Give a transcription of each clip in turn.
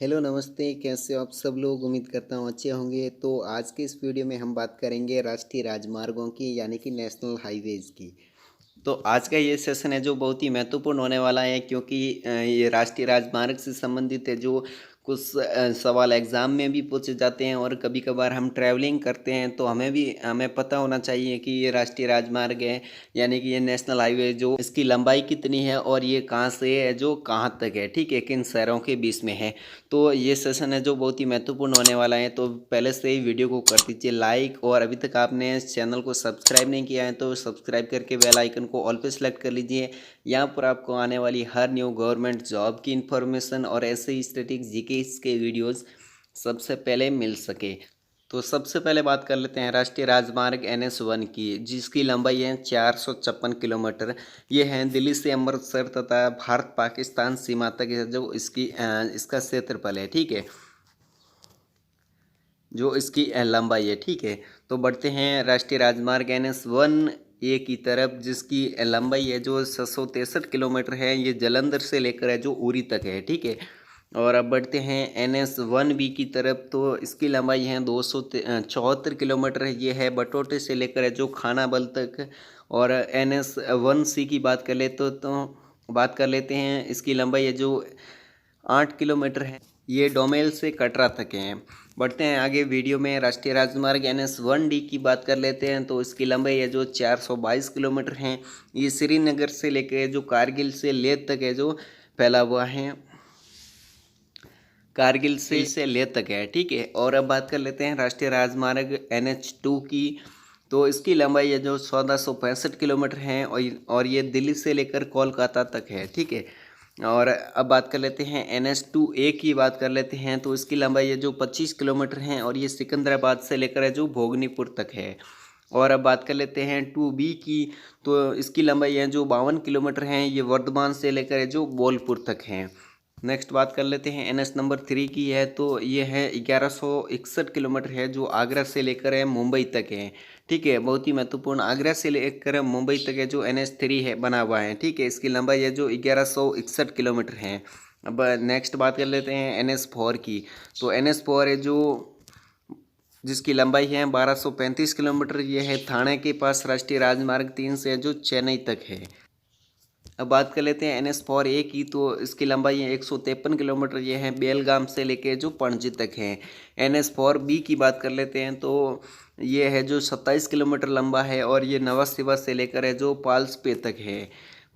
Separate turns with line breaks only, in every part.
Hello नमस्ते, कैसे हो आप सब लोग। उम्मीद करता हूँ अच्छे होंगे। तो आज के इस वीडियो में हम बात करेंगे राष्ट्रीय राजमार्गों की, यानी कि नेशनल हाईवेज़ की। तो आज का ये सेशन है जो बहुत ही महत्वपूर्ण होने वाला है, क्योंकि ये राष्ट्रीय राजमार्ग से संबंधित है। जो कुछ सवाल एग्ज़ाम में भी पूछे जाते हैं, और कभी कभार हम ट्रैवलिंग करते हैं तो हमें पता होना चाहिए कि ये राष्ट्रीय राजमार्ग है, यानी कि ये नेशनल हाईवे, जो इसकी लंबाई कितनी है और ये कहाँ से है, जो कहाँ तक है, ठीक है, किन शहरों के बीच में है। तो ये सेशन है जो बहुत ही महत्वपूर्ण होने वाला है। तो पहले से ही वीडियो को कर दीजिए लाइक, और अभी तक आपने इस चैनल को सब्सक्राइब नहीं किया है तो सब्सक्राइब करके बेल आइकन को ऑल पे सेलेक्ट कर लीजिए। यहाँ पर आपको आने वाली हर न्यू गवर्नमेंट जॉब की इन्फॉर्मेशन और ऐसे ही स्टैटिक जीके के वीडियोज़ सबसे पहले मिल सके। तो सबसे पहले बात कर लेते हैं राष्ट्रीय राजमार्ग NH1 की, जिसकी लंबाई है 456 किलोमीटर। ये है दिल्ली से अमृतसर तथा भारत पाकिस्तान सीमा तक है जो इसका क्षेत्रफल है, ठीक है, जो इसकी लंबाई है, ठीक है। तो बढ़ते हैं राष्ट्रीय राजमार्ग NH1A की तरफ, जिसकी लंबाई है जो 663 किलोमीटर है। ये जलंधर से लेकर है जो उरी तक है, ठीक है। और अब बढ़ते हैं NH1B की तरफ। तो इसकी लंबाई है 274 किलोमीटर। ये है बटोटे से लेकर है जो खानाबल तक। और NH1C की बात कर ले तो बात कर लेते हैं। इसकी लंबाई है जो 8 किलोमीटर है। ये डोमेल से कटरा तक हैं। बढ़ते हैं आगे वीडियो में। राष्ट्रीय राजमार्ग NH1D की बात कर लेते हैं। तो इसकी लंबाई है जो 422 किलोमीटर है। ये श्रीनगर से लेकर जो कारगिल से लेह तक है जो फैला हुआ है, कारगिल से लेह तक है, ठीक है। और अब बात कर लेते हैं राष्ट्रीय राजमार्ग NH2 की। तो इसकी लंबाई है जो 1465 किलोमीटर है, और ये दिल्ली से लेकर कोलकाता तक है, ठीक है। और अब बात कर लेते हैं NH2A की बात कर लेते हैं। तो इसकी लंबाई है जो 25 किलोमीटर है, और ये सिकंदराबाद से लेकर है जो भोगनीपुर तक है। और अब बात कर लेते हैं 2B की। तो इसकी लंबाई है जो 52 किलोमीटर है। ये वर्धमान से लेकर है जो बोलपुर तक है। नेक्स्ट बात कर लेते हैं NH नंबर 3 की है। तो ये है 1161 किलोमीटर है, जो आगरा से लेकर है मुंबई तक है, ठीक है। बहुत ही महत्वपूर्ण, आगरा से लेकर मुंबई तक है जो NH3 है बना हुआ है, ठीक है। इसकी लंबाई है जो 1161 किलोमीटर है। अब नेक्स्ट बात कर लेते हैं NH4 की। तो NH4 है जो जिसकी लंबाई है 1235 किलोमीटर। ये है थाने के पास राष्ट्रीय राजमार्ग 3 से जो चेन्नई तक है। अब बात कर लेते हैं NH4A की। तो इसकी लंबाई है 153 किलोमीटर। ये है बेलगाम से लेके जो पणजी तक है। NH4B की बात कर लेते हैं। तो ये है जो 27 किलोमीटर लंबा है, और ये नवा सिवा से लेकर है जो पाल्सपे तक है।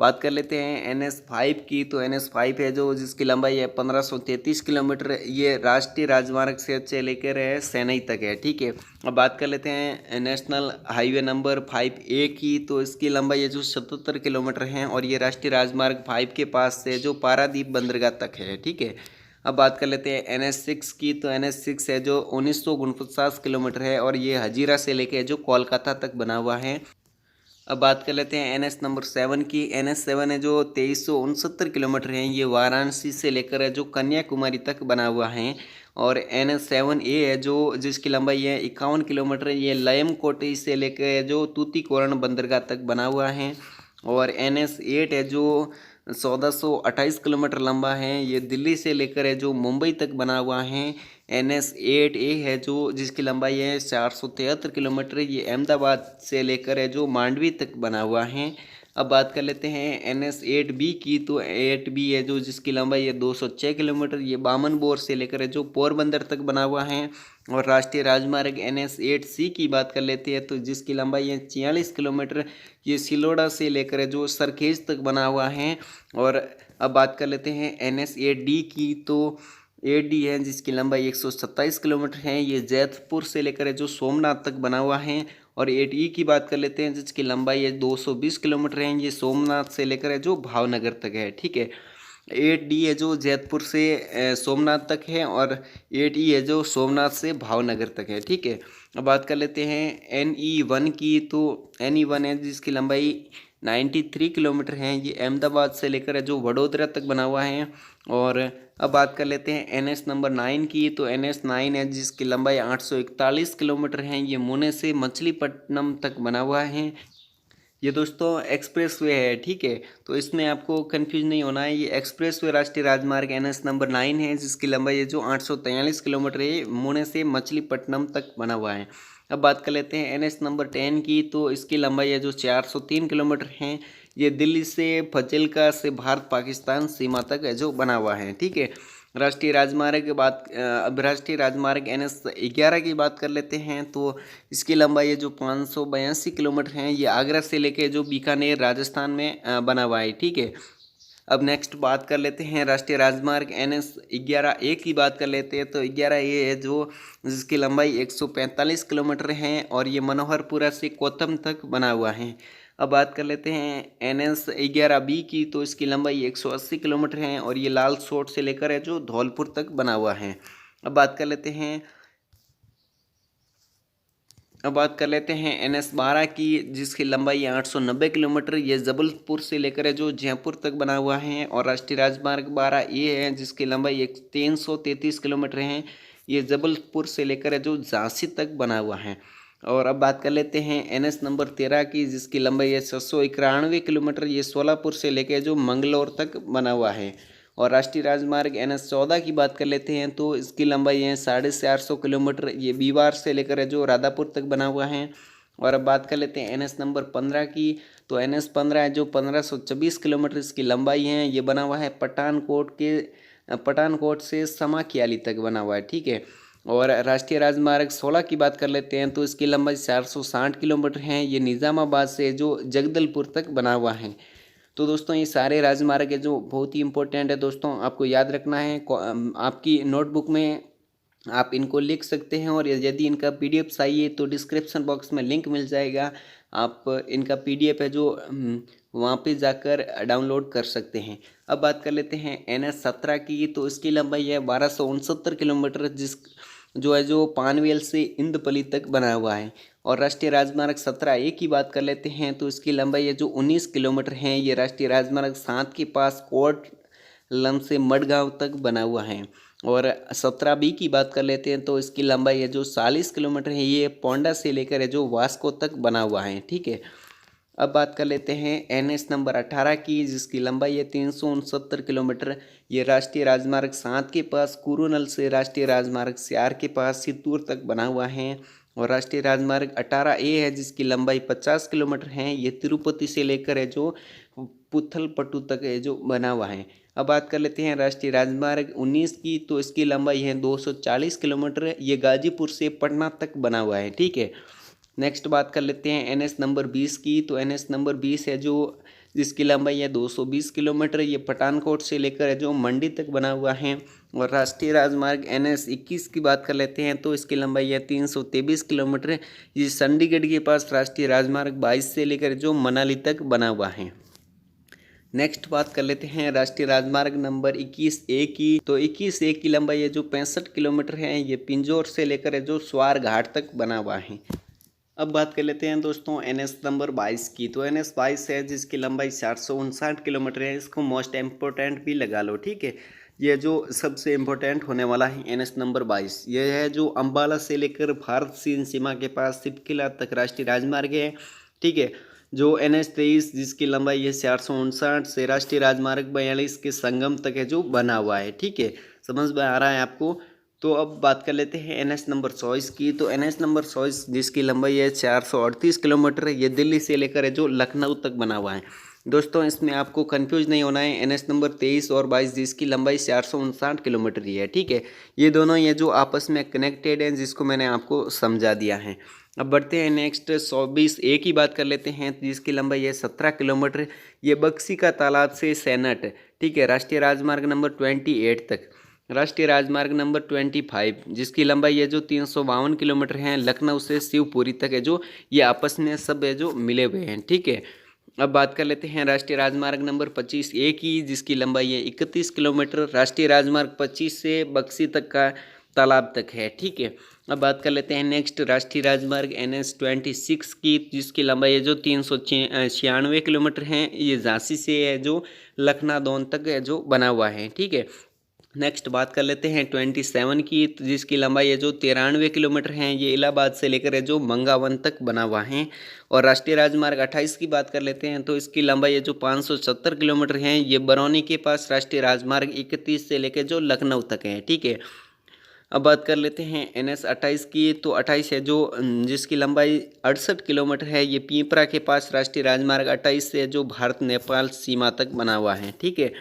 बात कर लेते हैं NH5 की। तो NH5 है जो जिसकी लंबाई है 1533 किलोमीटर। ये राष्ट्रीय राजमार्ग से लेकर है सैनई तक है, ठीक है। अब बात कर लेते हैं नेशनल हाईवे नंबर 5A की। तो इसकी लंबाई है जो 77 किलोमीटर है, और ये राष्ट्रीय राजमार्ग 5 के पास से जो पारादीप बंदरगाह तक है, ठीक है। अब बात कर लेते हैं NH6 की। तो NH6 है जो 1949 किलोमीटर है, और ये हजीरा से लेकर जो कोलकाता तक बना हुआ है। अब बात कर लेते हैं NH नंबर 7 की। NH7 है जो 2369 किलोमीटर है। ये वाराणसी से लेकर है जो कन्याकुमारी तक बना हुआ है। और NH7A है जो जिसकी लंबाई है 51 किलोमीटर। ये लयम कोटे से लेकर जो तूतीकोरन बंदरगाह तक बना हुआ है। और NH8 है जो 1428 किलोमीटर लंबा है। ये दिल्ली से लेकर है जो मुंबई तक बना हुआ है। NH8A है जो जिसकी लंबाई है 473 किलोमीटर। ये अहमदाबाद से लेकर है जो मांडवी तक बना हुआ है। अब बात कर लेते हैं NH8B की। तो 8B है जो जिसकी लंबाई है 206 किलोमीटर। ये बामनबोर से लेकर है जो पोरबंदर तक बना हुआ है। और राष्ट्रीय राजमार्ग NH8C की बात कर लेते हैं। तो जिसकी लंबाई है 46 किलोमीटर। ये सिलोड़ा से लेकर है जो सरखेज तक बना हुआ है। और अब बात कर लेते हैं NH8D की। तो 8D है जिसकी लंबाई 127 किलोमीटर है। ये जैतपुर से लेकर है जो सोमनाथ तक बना हुआ है। और 8E की बात कर लेते हैं, जिसकी लंबाई है 220 किलोमीटर है। ये सोमनाथ से लेकर है जो भावनगर तक है, ठीक है। 8D है जो जैतपुर से सोमनाथ तक है। और 8E है जो सोमनाथ से भावनगर तक है, ठीक है। अब बात कर लेते हैं NE1 की। तो NE1 है जिसकी लंबाई 93 किलोमीटर है। ये अहमदाबाद से लेकर है जो वडोदरा तक बना हुआ है। और अब बात कर लेते हैं NH नंबर 9 की। तो NH9 है जिसकी लंबाई 841 किलोमीटर है। ये मुने से मछलीपट्टनम तक बना हुआ है। ये दोस्तों एक्सप्रेस वे है, ठीक है। तो इसमें आपको कंफ्यूज नहीं होना है। ये एक्सप्रेस वे राष्ट्रीय राजमार्ग NS नंबर 9 है, जिसकी लंबाई है जो 843 किलोमीटर है, मुणे से मछलीपट्टनम तक बना हुआ है। अब बात कर लेते हैं NS नंबर 10 की। तो इसकी लंबाई है जो 403 किलोमीटर है। ये दिल्ली से फजिल्का से भारत पाकिस्तान सीमा तक है जो बना हुआ है, ठीक है। राष्ट्रीय राजमार्ग की बात अब राष्ट्रीय राजमार्ग NS 11 की बात कर लेते हैं। तो इसकी लंबाई है जो 582 किलोमीटर है। ये आगरा से लेके जो बीकानेर राजस्थान में बना हुआ है, ठीक है। अब नेक्स्ट बात कर लेते हैं राष्ट्रीय राजमार्ग NS 11A की बात कर लेते हैं। तो 11A है जो जिसकी लंबाई 145 किलोमीटर है और ये मनोहरपुरा से कोतम तक बना हुआ है। अब बात कर लेते हैं NS 11B की। तो इसकी लंबाई 180 किलोमीटर है और ये लाल सोट से लेकर है जो धौलपुर तक बना हुआ है। अब बात कर लेते हैं NS 12 की, जिसकी लंबाई 890 किलोमीटर। ये जबलपुर से लेकर है जो जयपुर तक बना हुआ है। और राष्ट्रीय राजमार्ग 12A है, जिसकी लंबाई 333 किलोमीटर है। ये जबलपुर से लेकर है जो झांसी तक बना हुआ है। और अब बात कर लेते हैं NS नंबर 13 की, जिसकी लंबाई है 691 किलोमीटर। ये सोलापुर से लेकर जो मंगलौर तक बना हुआ है। और राष्ट्रीय राजमार्ग NS 14 की बात कर लेते हैं। तो इसकी लंबाई है 450 किलोमीटर। ये बीवार से लेकर है जो राधापुर तक बना हुआ है। और अब बात कर लेते हैं NS नंबर 15 की। तो NS 15 है जो 1526 किलोमीटर इसकी लंबाई है। ये बना हुआ है पठानकोट से समाखियाली तक बना हुआ है, ठीक है। और राष्ट्रीय राजमार्ग 16 की बात कर लेते हैं। तो इसकी लंबाई 460 किलोमीटर है। ये निज़ामाबाद से जो जगदलपुर तक बना हुआ है। तो दोस्तों ये सारे राजमार्ग है जो बहुत ही इंपॉर्टेंट है दोस्तों, आपको याद रखना है। आपकी नोटबुक में आप इनको लिख सकते हैं। और यदि इनका PDF चाहिए तो डिस्क्रिप्शन बॉक्स में लिंक मिल जाएगा। आप इनका PDF है जो वहाँ पे जाकर डाउनलोड कर सकते हैं। अब बात कर लेते हैं NS 17 की। तो इसकी लंबाई है 1269 किलोमीटर, जो पानवेल से इंदपली तक बना हुआ है। और राष्ट्रीय राजमार्ग 17A की बात कर लेते हैं। तो इसकी लंबाई है जो 19 किलोमीटर है। ये राष्ट्रीय राजमार्ग 7 के पास कोटलम से मडगांव तक बना हुआ है। और 17B की बात कर लेते हैं। तो इसकी लंबाई है जो 40 किलोमीटर है। ये पोंडा से लेकर है जो वास्को तक बना हुआ है, ठीक है। अब बात कर लेते हैं NS नंबर 18 की, जिसकी लंबाई है 369 किलोमीटर। ये राष्ट्रीय राजमार्ग 7 के पास कुरुनल से राष्ट्रीय राजमार्ग 4 के पास सितूर तक बना हुआ है। और राष्ट्रीय राजमार्ग 18A है, जिसकी लंबाई 50 किलोमीटर है। ये तिरुपति से लेकर है जो पुथलपट्टू तक है जो बना हुआ है। अब बात कर लेते हैं राष्ट्रीय राजमार्ग 19 की। तो इसकी लंबाई है 240 किलोमीटर। ये गाजीपुर से पटना तक बना हुआ है, ठीक है। नेक्स्ट बात कर लेते हैं NS नंबर 20 की। तो NS नंबर 20 है जो जिसकी लंबाई है 220 किलोमीटर। ये पठानकोट से लेकर है जो मंडी तक बना हुआ है। और राष्ट्रीय राजमार्ग NS 21 की बात कर लेते हैं। तो इसकी लंबाई है 323 किलोमीटर। ये चंडीगढ़ के पास राष्ट्रीय राजमार्ग 22 से लेकर जो मनाली तक बना हुआ है। नेक्स्ट बात कर लेते हैं राष्ट्रीय राजमार्ग नंबर 21A की। तो 21A की लंबाई है जो 65 किलोमीटर है। ये पिंजौर से लेकर है जो स्वार घाट तक बना हुआ है। अब बात कर लेते हैं दोस्तों NS नंबर 22 की। तो NS 22 है जिसकी लंबाई 459 किलोमीटर है। इसको मोस्ट इम्पोर्टेंट भी लगा लो, ठीक है। ये जो सबसे इम्पोर्टेंट होने वाला है NS नंबर 22, ये है जो अम्बाला से लेकर भारत चीन सीमा के पास सिपकिला तक राष्ट्रीय राजमार्ग है, ठीक है। जो NS 23 जिसकी लंबाई है 459 से राष्ट्रीय राजमार्ग 42 के संगम तक है जो बना हुआ है, ठीक है। समझ में आ रहा है आपको। तो अब बात कर लेते हैं NS नंबर 24 की। तो NS नंबर 24 जिसकी लंबाई है 438 किलोमीटर। ये दिल्ली से लेकर है जो लखनऊ तक बना हुआ है। दोस्तों इसमें आपको कंफ्यूज नहीं होना है। NS नंबर 23 और 22 जिसकी लंबाई 459 किलोमीटर ही है, ठीक है। ये दोनों ये जो आपस में कनेक्टेड हैं, जिसको मैंने आपको समझा दिया है। अब बढ़ते हैं नेक्स्ट 24A की बात कर लेते हैं, जिसकी लंबाई है 17 किलोमीटर। ये बक्सी का तालाब से सैनट, ठीक है, राष्ट्रीय राजमार्ग नंबर 28 तक। राष्ट्रीय राजमार्ग नंबर 25 जिसकी लंबाई है जो 352 किलोमीटर है। लखनऊ से शिवपुरी तक है जो ये आपस में सब है जो मिले हुए हैं, ठीक है। अब बात कर लेते हैं राष्ट्रीय राजमार्ग नंबर 25A की, जिसकी लंबाई है 31 किलोमीटर। राष्ट्रीय राजमार्ग 25 से बक्सी तक का तालाब तक है, ठीक है। अब बात कर लेते हैं नेक्स्ट राष्ट्रीय राजमार्ग NS 26 की, जिसकी लंबाई है जो 396 किलोमीटर है। ये झांसी से है जो लखनादौन तक है जो बना हुआ है, ठीक है। नेक्स्ट बात कर लेते हैं 27 की, तो जिसकी लंबाई है जो 93 किलोमीटर है। ये इलाहाबाद से लेकर है जो मंगावन तक बना हुआ है। और राष्ट्रीय राजमार्ग 28 की बात कर लेते हैं, तो इसकी लंबाई है जो 570 किलोमीटर है। ये बरौनी के पास राष्ट्रीय राजमार्ग 31 से लेकर जो लखनऊ तक है, ठीक है। अब बात कर लेते हैं NH 28 की, तो 28 है जो जिसकी लंबाई 68 किलोमीटर है। ये पीपरा के पास राष्ट्रीय राजमार्ग 28 से जो भारत नेपाल सीमा तक बना हुआ है, ठीक है।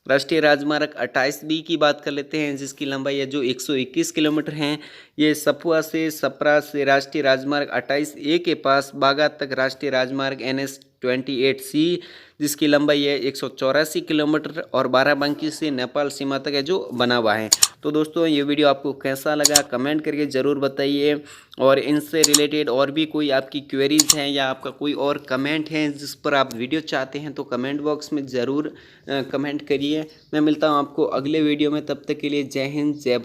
राष्ट्रीय राजमार्ग 28B की बात कर लेते हैं, जिसकी लंबाई है जो 121 किलोमीटर है। ये सपुआ से सपरा से राष्ट्रीय राजमार्ग 28A के पास बागा तक राष्ट्रीय राजमार्ग NH 28C, जिसकी लंबाई है 184 किलोमीटर और बाराबंकी से नेपाल सीमा तक है जो बना हुआ है। तो दोस्तों ये वीडियो आपको कैसा लगा कमेंट करके ज़रूर बताइए। और इनसे रिलेटेड और भी कोई आपकी क्वेरीज हैं या आपका कोई और कमेंट है जिस पर आप वीडियो चाहते हैं, तो कमेंट बॉक्स में ज़रूर कमेंट करिए। मैं मिलता हूँ आपको अगले वीडियो में, तब तक के लिए जय हिंद जय भारत।